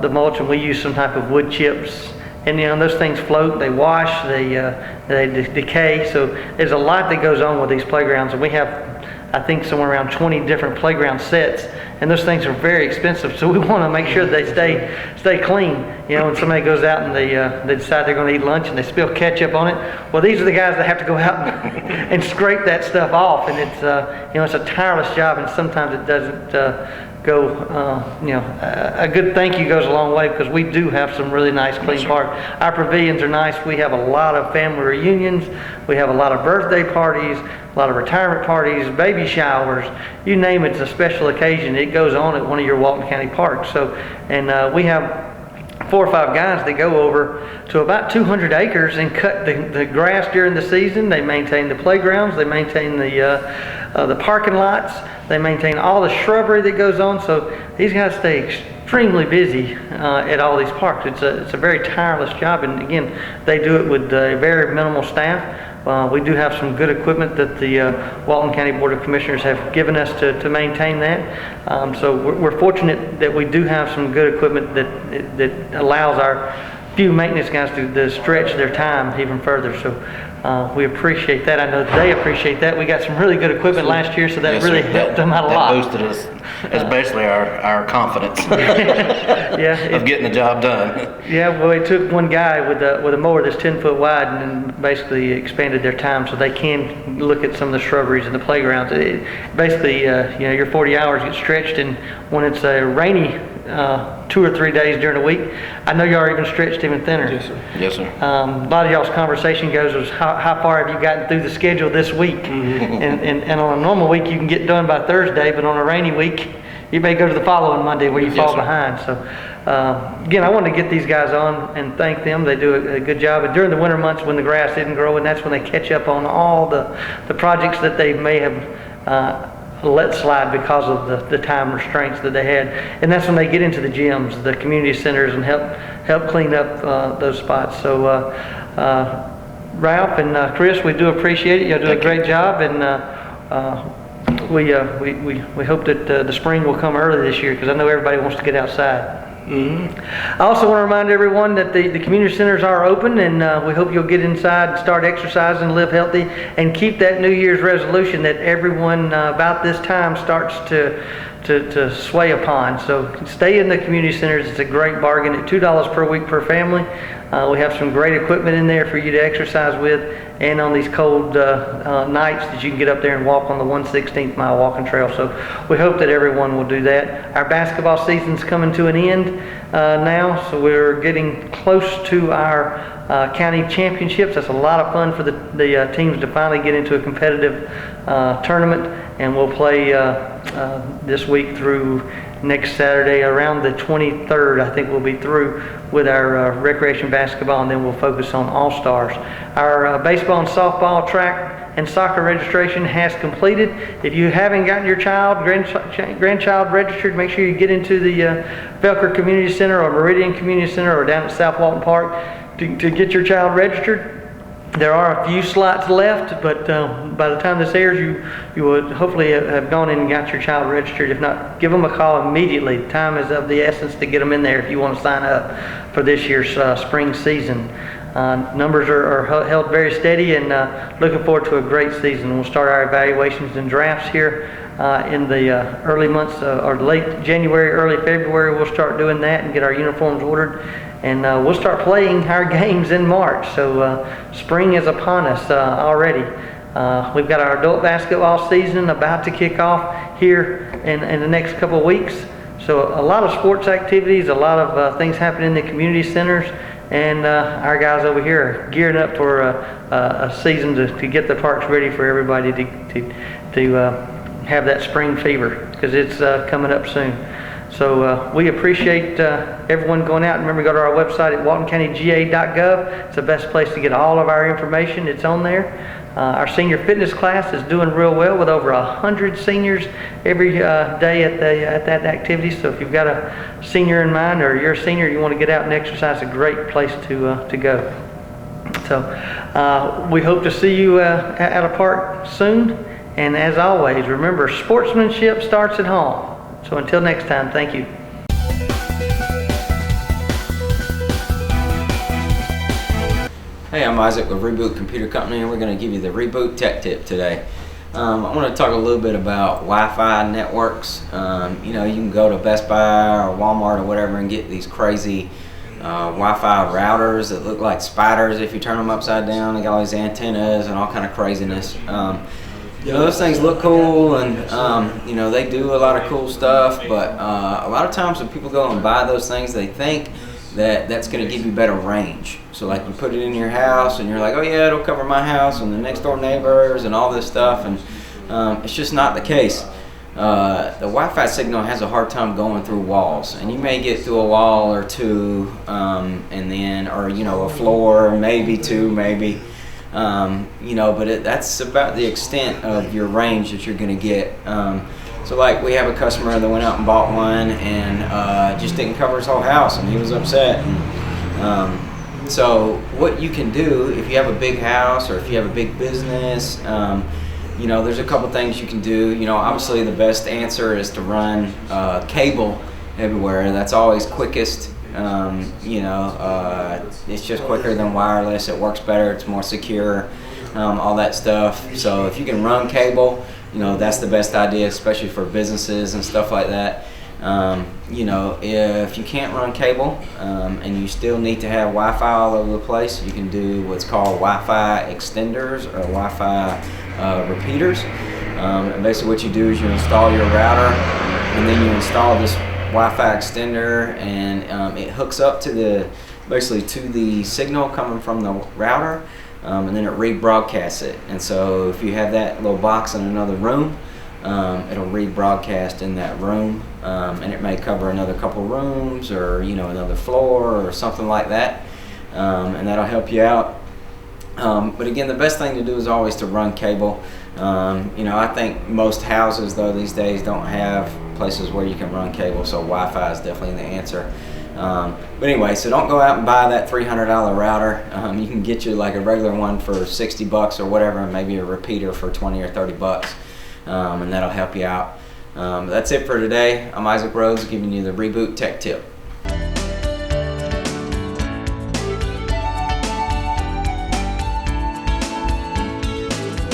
The mulch, and we use some type of wood chips. And those things float, they wash, they decay. So there's a lot that goes on with these playgrounds, and we have, I think, somewhere around 20 different playground sets. And those things are very expensive, so we want to make sure they stay clean. When somebody goes out and they decide they're going to eat lunch and they spill ketchup on it, well, these are the guys that have to go out and scrape that stuff off. And it's it's a tireless job, and sometimes it doesn't. A good thank you goes a long way, because we do have some really nice clean parks. Our pavilions are nice. We have a lot of family reunions. We have a lot of birthday parties, a lot of retirement parties, baby showers. You name it, it's a special occasion. It goes on at one of your Walton County parks. So, and we have 4 or 5 guys that go over to about 200 acres and cut the grass during the season. They maintain the playgrounds. They maintain the parking lots. They maintain all the shrubbery that goes on. So these guys stay extremely busy at all these parks. It's a very tireless job, and again, they do it with very minimal staff. We do have some good equipment that the Walton County Board of Commissioners have given us to maintain that. So we're fortunate that we do have some good equipment that allows our few maintenance guys to stretch their time even further. So we appreciate that. I know they appreciate that. We got some really good equipment last year, so that really helped them out a lot. That boosted us, especially our confidence of getting the job done. Yeah, well, it took one guy with a mower that's 10 foot wide and then basically expanded their time so they can look at some of the shrubberies and the playgrounds. Basically, your 40 hours get stretched, and when it's a rainy 2 or 3 days during the week, I know y'all are even stretched even thinner. Yes, sir. Yes, sir. A lot of y'all's conversation goes as how far have you gotten through the schedule this week? And on a normal week you can get done by Thursday, but on a rainy week you may go to the following Monday where you fall behind. So again, I wanted to get these guys on and thank them. They do a good job. And during the winter months when the grass isn't growing, that's when they catch up on all the projects that they may have let slide because of the time restraints that they had. And that's when they get into the gyms, the community centers, and help clean up those spots. So Ralph and Chris, we do appreciate it. Y'all do a great job, and we hope that the spring will come early this year, because I know everybody wants to get outside. I also want to remind everyone that the community centers are open, and we hope you'll get inside and start exercising, live healthy, and keep that New Year's resolution that everyone about this time starts to sway upon. So stay in the community centers. It's a great bargain at $2 per week per family. We have some great equipment in there for you to exercise with, and on these cold nights that you can get up there and walk on the 1/16th mile walking trail. So we hope that everyone will do that. Our basketball season's coming to an end now, so we're getting close to our county championships. That's a lot of fun for the teams to finally get into a competitive tournament, and we'll play this week through next Saturday. Around the 23rd, I think we'll be through with our recreation basketball, and then we'll focus on all-stars. Our baseball and softball, track, and soccer registration has completed. If you haven't gotten your grandchild registered, make sure you get into the Velker Community Center or Meridian Community Center or down at South Walton Park to get your child registered. There are a few slots left, but by the time this airs, you would hopefully have gone in and got your child registered. If not, give them a call immediately. Time is of the essence to get them in there if you want to sign up for this year's spring season. Numbers are held very steady, and looking forward to a great season. We'll start our evaluations and drafts here in the early months, or late January, early February. We'll start doing that and get our uniforms ordered. And we'll start playing our games in March. So spring is upon us already. We've got our adult basketball season about to kick off here in the next couple of weeks. So a lot of sports activities, a lot of things happening in the community centers. And our guys over here are gearing up for a season to get the parks ready for everybody to have that spring fever, because it's coming up soon. So we appreciate everyone going out. Remember, go to our website at waltoncountyga.gov. It's the best place to get all of our information. It's on there. Our senior fitness class is doing real well with over 100 seniors every day at that activity. So if you've got a senior in mind, or you're a senior, you want to get out and exercise, a great place to go. So we hope to see you at a park soon. And as always, remember, sportsmanship starts at home. So until next time, thank you. Hey, I'm Isaac with Reboot Computer Company, and we're going to give you the Reboot Tech Tip today. I want to talk a little bit about Wi-Fi networks. You know, you can go to Best Buy or Walmart or whatever and get these crazy Wi-Fi routers that look like spiders if you turn them upside down. They got all these antennas and all kind of craziness. You know, those things look cool, and you know, they do a lot of cool stuff, but a lot of times when people go and buy those things, they think that that's going to give you better range. So like, you put it in your house and you're like, oh yeah, it'll cover my house and the next door neighbors and all this stuff, and it's just not the case. The Wi-Fi signal has a hard time going through walls, and you may get through a wall or two, and then, or you know, a floor, maybe two, maybe. You know, but that's about the extent of your range that you're going to get. So like, we have a customer that went out and bought one, and just didn't cover his whole house, and he was upset. And, so what you can do if you have a big house, or if you have a big business, you know, there's a couple things you can do. You know, obviously the best answer is to run cable everywhere. That's always quickest. You know, it's just quicker than wireless. It works better. It's more secure, all that stuff. So if you can run cable, you know, that's the best idea, especially for businesses and stuff like that. You know, if you can't run cable, and you still need to have Wi-Fi all over the place, you can do what's called Wi-Fi extenders or Wi-Fi repeaters. And basically what you do is you install your router, and then you install this Wi-Fi extender, and it hooks up to basically to the signal coming from the router, and then it rebroadcasts it. And so if you have that little box in another room, it'll rebroadcast in that room, and it may cover another couple rooms, or you know, another floor or something like that, and that'll help you out. But again, the best thing to do is always to run cable. You know, I think most houses though these days don't have places where you can run cable, so Wi-Fi is definitely the answer. But anyway, so don't go out and buy that $300 router. You can get you like a regular one for 60 bucks or whatever, and maybe a repeater for 20 or 30 bucks. and that'll help you out. That's it for today. I'm Isaac Rhodes giving you the Reboot Tech Tip.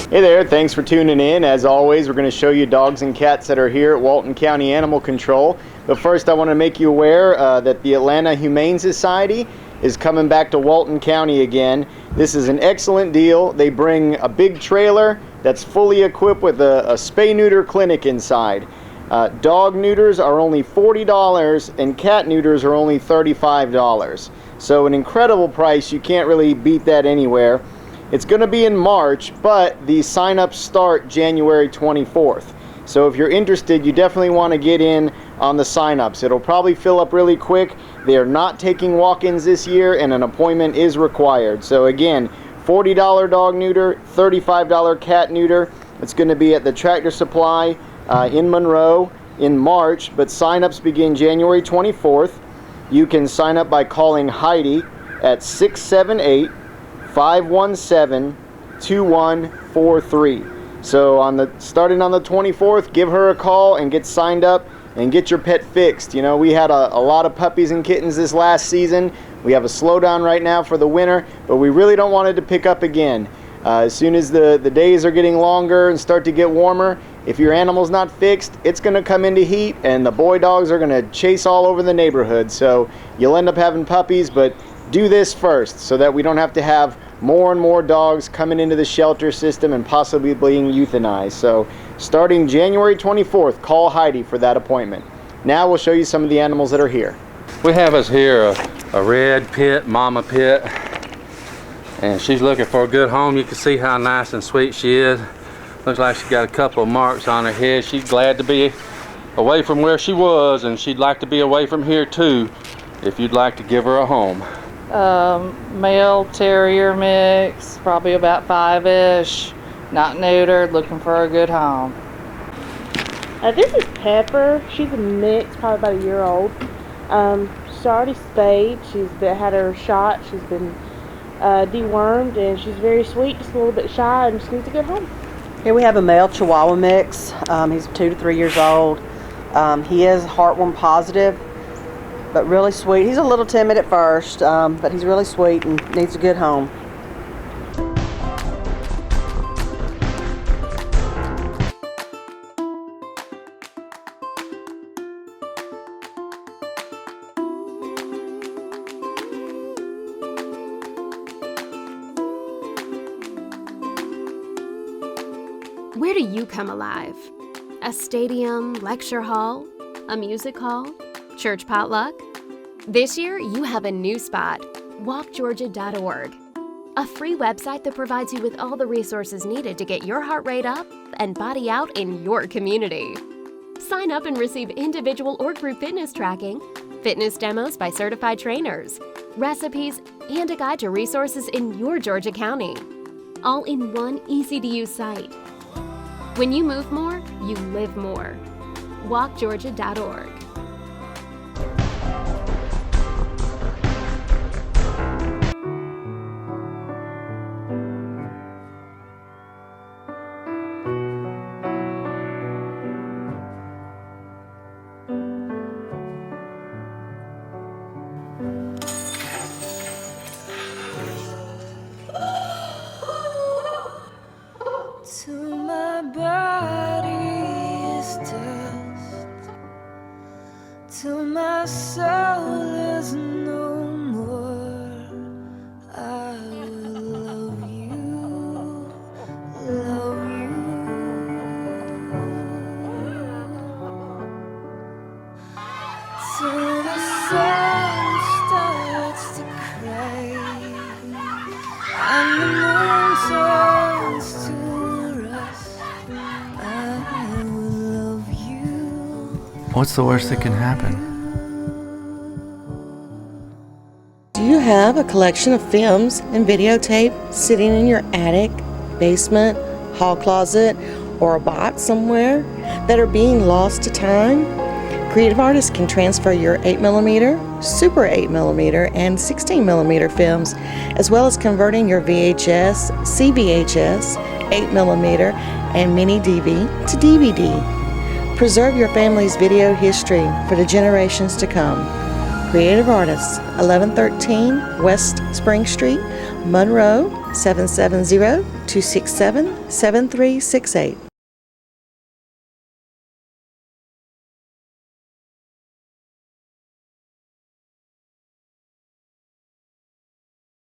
Hey there, thanks for tuning in. As always, we're going to show you dogs and cats that are here at Walton County Animal Control. But first I want to make you aware that the Atlanta Humane Society is coming back to Walton County again. This is an excellent deal. They bring a big trailer that's fully equipped with a spay-neuter clinic inside. Dog neuters are only $40 and cat neuters are only $35. So an incredible price. You can't really beat that anywhere. It's going to be in March, but the sign-ups start January 24th. So if you're interested, you definitely want to get in on the sign-ups. It'll probably fill up really quick. They are not taking walk-ins this year, and an appointment is required. So again, $40 dog neuter, $35 cat neuter. It's going to be at the Tractor Supply in Monroe in March, but sign-ups begin January 24th. You can sign up by calling Heidi at 678-517-2143. So starting on the 24th, give her a call and get signed up and get your pet fixed. You know, we had a lot of puppies and kittens this last season. We have a slowdown right now for the winter, but we really don't want it to pick up again. As soon as the days are getting longer and start to get warmer, if your animal's not fixed, it's going to come into heat, and the boy dogs are going to chase all over the neighborhood. So you'll end up having puppies, but do this first so that we don't have to have more and more dogs coming into the shelter system and possibly being euthanized. So starting January 24th, call Heidi for that appointment. Now we'll show you some of the animals that are here. We have us here a red pit, mama pit, and she's looking for a good home. You can see how nice and sweet she is. Looks like she's got a couple of marks on her head. She's glad to be away from where she was, and she'd like to be away from here too if you'd like to give her a home. Male terrier mix, probably about 5-ish, not neutered, looking for a good home. This is Pepper. She's a mix, probably about a year old. She's already spayed. She's had her shot. She's been dewormed, and she's very sweet, just a little bit shy, and just needs a good home. Here we have a male Chihuahua mix. He's 2 to 3 years old. He is heartworm positive, but really sweet. He's a little timid at first, but he's really sweet and needs a good home. Where do you come alive? A stadium, lecture hall, a music hall, church potluck? This year, you have a new spot, walkgeorgia.org, a free website that provides you with all the resources needed to get your heart rate up and body out in your community. Sign up and receive individual or group fitness tracking, fitness demos by certified trainers, recipes, and a guide to resources in your Georgia County, all in one easy-to-use site. When you move more, you live more. walkgeorgia.org. To my body is dust, till my soul is no more. I will love you, love you. Till the sun starts to cry and the moon turns to What's the worst that can happen? Do you have a collection of films and videotape sitting in your attic, basement, hall closet, or a box somewhere that are being lost to time? Creative artists can transfer your 8mm, Super 8mm, and 16mm films, as well as converting your VHS, CVHS, 8mm, and mini DV to DVD. Preserve your family's video history for the generations to come. Creative Artists, 1113 West Spring Street, Monroe, 770-267-7368.